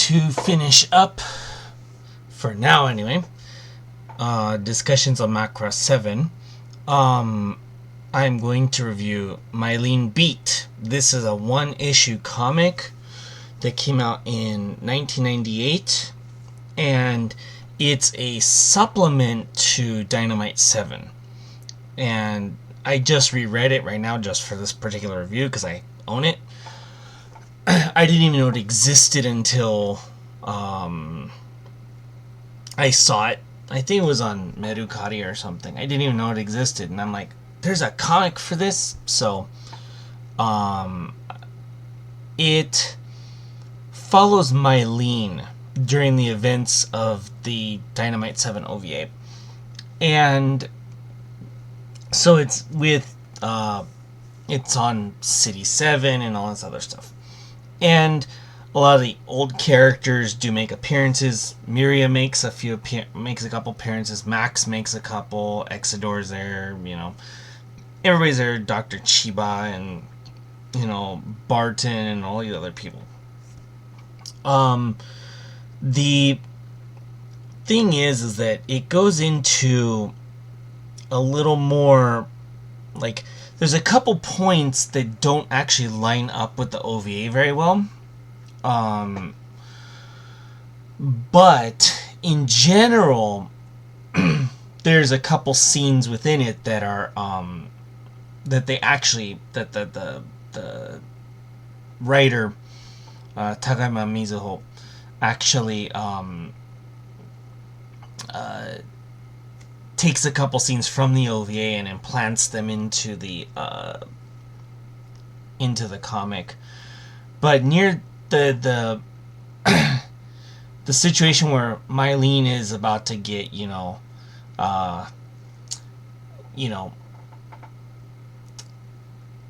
to finish up, for now anyway, discussions on Macross 7. I'm going to review Mylene Beat. This is a one-issue comic that came out in 1998, and it's a supplement to Dynamite 7. And I just reread it right now just for this particular review because I own it. I didn't even know it existed until I saw it. I think it was on Merukari or something. I didn't even know it existed, and I'm like, there's a comic for this? So, it follows Mylene during the events of the Dynamite 7 OVA. And so it's with, it's on City 7 and all this other stuff. And a lot of the old characters do make appearances. Miria makes a couple appearances. Max makes a couple. Exodor's there, Everybody's there. Dr. Chiba and, Barton and all the other people. The thing is that it goes into a little more, like, there's a couple points that don't actually line up with the OVA very well. But in general, there's a couple scenes within it that are, that the writer, Tagama Mizuho, actually, takes a couple scenes from the OVA and implants them into the comic. But near the the situation where Mylene is about to get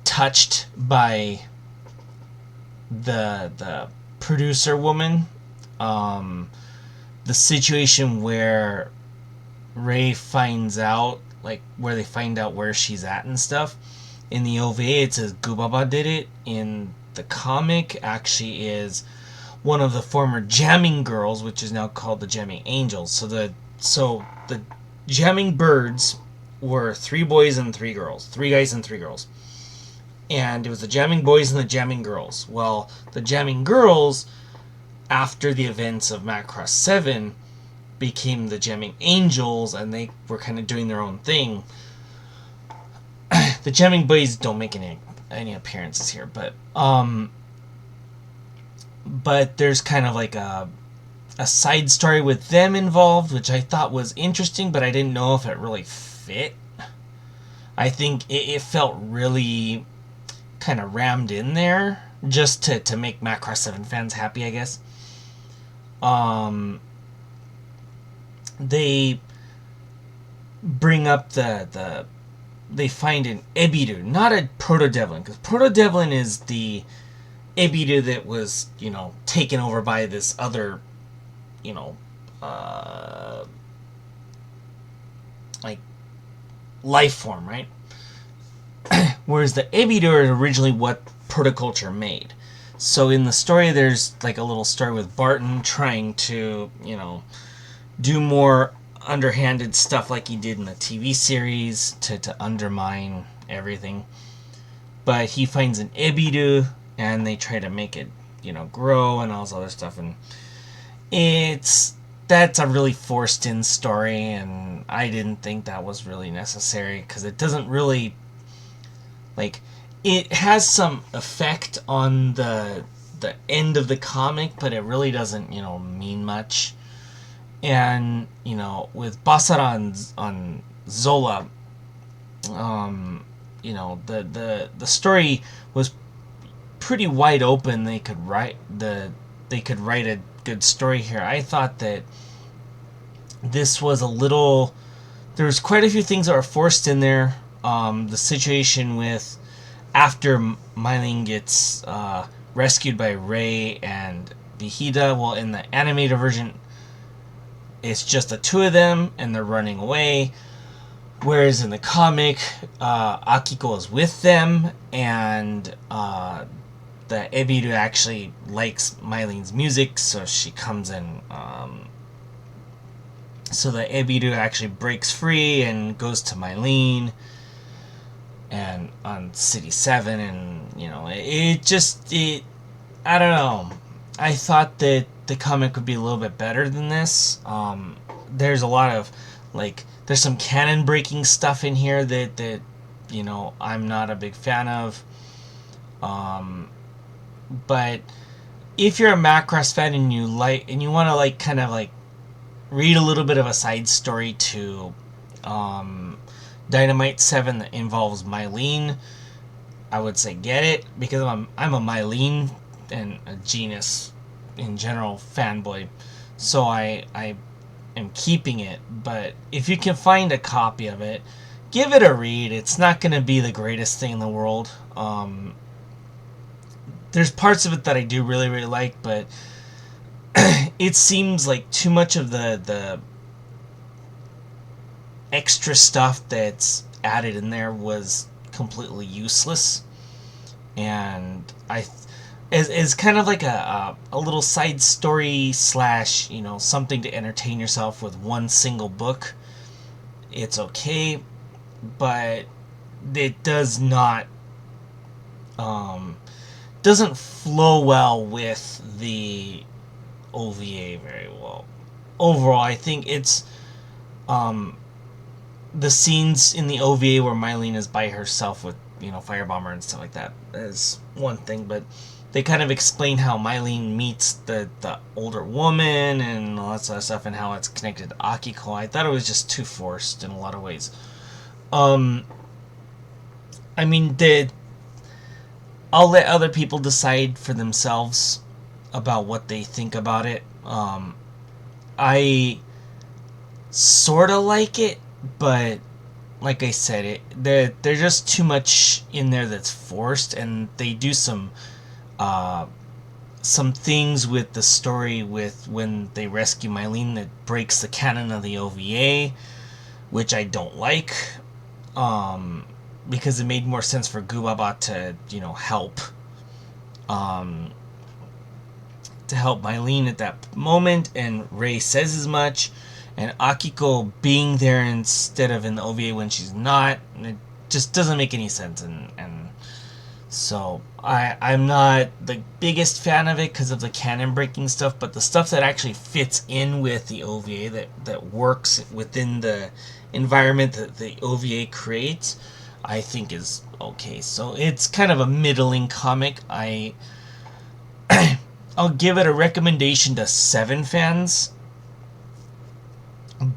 touched by the producer woman, the situation where Ray finds out, where they find out where she's at and stuff. In the OVA, it says Gubaba did it. In the comic, actually is one of the former Jamming Girls, which is now called the Jamming Angels. So the Jamming Birds were 3 boys and 3 girls. 3 guys and 3 girls. And it was the Jamming Boys and the Jamming Girls. Well, the Jamming Girls, after the events of Macross 7, became the Jamming Angels, and they were kind of doing their own thing. The Jamming Boys don't make any appearances here, but there's kind of like a side story with them involved, which I thought was interesting, but I didn't know if it really fit. I think it felt really kind of rammed in there just to make Macross 7 fans happy, I guess. They bring up they find an Ebiru, not a Proto-Devlin, because Proto-Devlin is the Ebiru that was, taken over by this other, life form, right? Whereas the Ebiru is originally what Protoculture made. So in the story, there's a little story with Barton trying to, do more underhanded stuff like he did in the TV series to undermine everything. But he finds an Ebiru, and they try to make it, grow and all this other stuff. And that's a really forced in story, and I didn't think that was really necessary, because it doesn't really, it has some effect on the end of the comic, but it really doesn't, mean much. And, with Basara on Zola, the story was pretty wide open. They could write a good story here. I thought that this was there was quite a few things that were forced in there. The situation with after Mylene gets rescued by Ray and Vihida, well, in the animated version, it's just the 2 of them, and they're running away. Whereas in the comic, Akiko is with them, and the Ebiru actually likes Mylene's music, so she comes in. So the Ebiru actually breaks free and goes to Mylene, and on City 7, and it I don't know. I thought that the comic would be a little bit better than this. There's a lot of there's some canon breaking stuff in here that I'm not a big fan of. But if you're a Macross fan and you want to kind of read a little bit of a side story to Dynamite 7 that involves Mylene, I would say get it, because I'm a Mylene and a Genus in general fanboy, so I am keeping it. But if you can find a copy of it, give it a read. It's not going to be the greatest thing in the world. There's parts of it that I do really, really like, but it seems like too much of the extra stuff that's added in there was completely useless, and as kind of like a little side story / something to entertain yourself with one single book, it's okay, but it doesn't flow well with the OVA very well. Overall, I think it's the scenes in the OVA where Mylene is by herself with Firebomber and stuff like that is one thing, but they kind of explain how Mylene meets the older woman and all that sort of stuff, and how it's connected to Akiko. I thought it was just too forced in a lot of ways. I mean, I'll let other people decide for themselves about what they think about it. I sort of like it, but like I said, there's just too much in there that's forced, and they do some things with the story with when they rescue Mylene that breaks the canon of the OVA, which I don't like, because it made more sense for Gubaba to help Mylene at that moment, and Rei says as much, and Akiko being there instead of in the OVA when she's not. It just doesn't make any sense, and so I'm not the biggest fan of it because of the canon breaking stuff, but the stuff that actually fits in with the OVA, that works within the environment that the OVA creates, I think is okay. So it's kind of a middling comic. I'll give it a recommendation to 7 fans,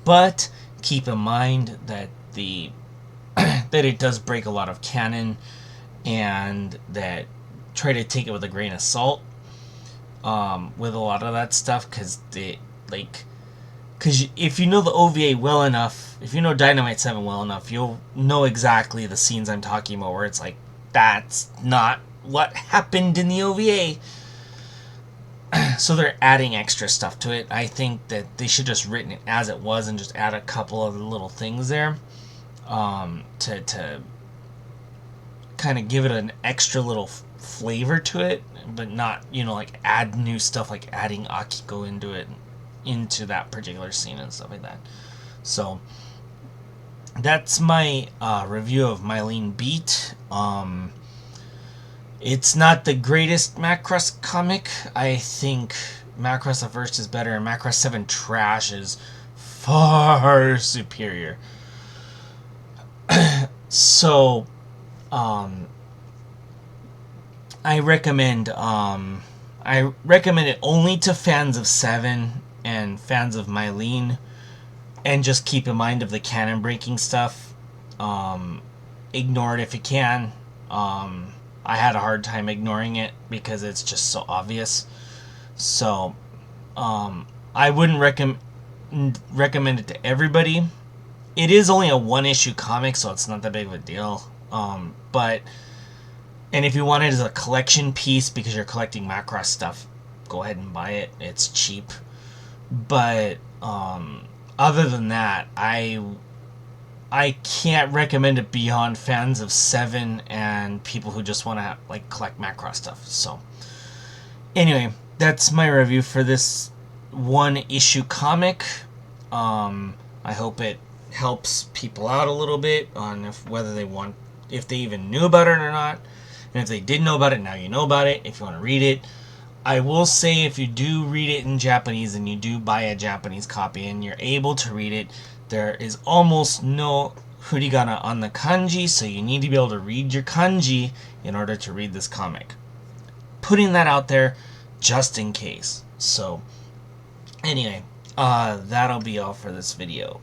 but keep in mind that that it does break a lot of canon, and that try to take it with a grain of salt with a lot of that stuff, because if you know the OVA well enough, if you know Dynamite 7 well enough, you'll know exactly the scenes I'm talking about where it's like, that's not what happened in the OVA. So they're adding extra stuff to it. I think that they should just written it as it was and just add a couple of little things there to kind of give it an extra little flavor to it, but not add new stuff like adding Akiko into that particular scene and stuff like that. So that's my review of Mylene Beat. It's not the greatest Macross comic. I think Macross the First is better, and Macross 7 Trash is far superior. So, I recommend it only to fans of 7 and fans of Mylene, and just keep in mind of the canon breaking stuff. Ignore it if you can. I had a hard time ignoring it because it's just so obvious. So, I wouldn't recommend it to everybody. It is only a 1-issue comic, so it's not that big of a deal. And if you want it as a collection piece because you're collecting Macross stuff, go ahead and buy it. It's cheap. But other than that, I I can't recommend it beyond fans of Seven and people who just want to like collect Macross stuff. So anyway, that's my review for this one issue comic. I hope it helps people out a little bit on if they even knew about it or not. And if they did know about it, now you know about it. If you want to read it, I will say if you do read it in Japanese and you do buy a Japanese copy and you're able to read it, there is almost no hiragana on the kanji, so you need to be able to read your kanji in order to read this comic. Putting that out there just in case. So, anyway, that'll be all for this video.